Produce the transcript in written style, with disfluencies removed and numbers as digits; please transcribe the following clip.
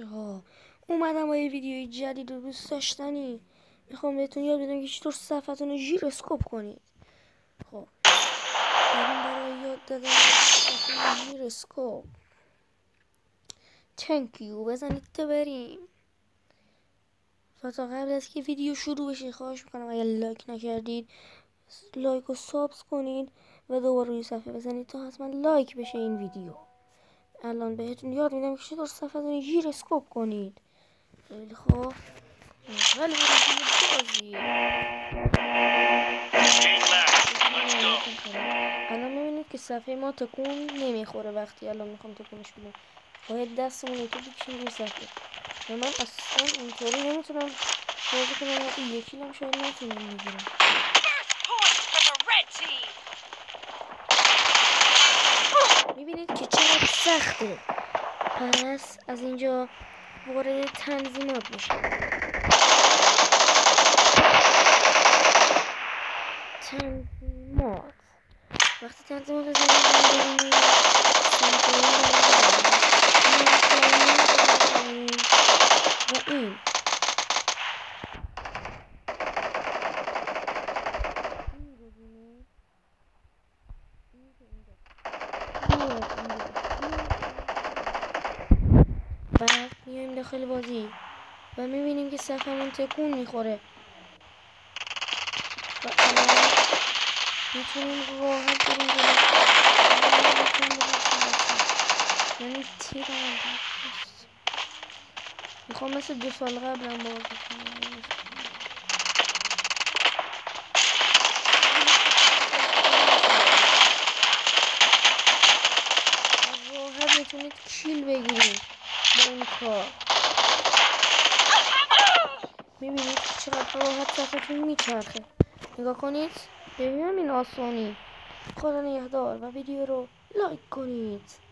ها اومدم با یه ویدیوی جدید و دوست داشتنی میخوام بهتون یاد بدم که چطور صفحتون رو ژیروسکوپ کنید. خب بریم برای یاد دادن صفحه ژیروسکوپ تنکیو بزنید تا بریم. تا قبل از که ویدیو شروع بشه خواهش میکنم اگر لایک نکردید لایک و سابز کنید و دوباره روی صفحه بزنید تا حتما لایک بشه این ویدیو. الان بهتون یاد میدم که چطور صفحتون رو ژیروسکوپ کنید. خیلی خوب ولی بازی الان میبینید که صفحه ما تکون نمیخوره وقتی الان میخوام تکونش بدم. باید دستمون رو بکشیم روی صفحه و من اصلا اینطوری نمیتونم بازی کنم. وقتی یکی هم شاید نتونم میگیرم. میبینید که چقدر سخته. پس از اینجا وارد تنظیمات میشه. تنظیمات وقتی تنظیمات رو ببینید و این بعد میایم داخل بازی و میبینیم که صفحمون تکون میخوره و الان میتونیم راحت بریم جلو. یعنی تیرم میخوام مثل 2 سال قبلم بازی کنم. راحت میتونید کیل بگیرید با این کار. میبینید چقدر راحت صفحتون میچرخه. نگاه کنید به همین آسانی. خدا نگهدار و ویدیو رو لایک کنید.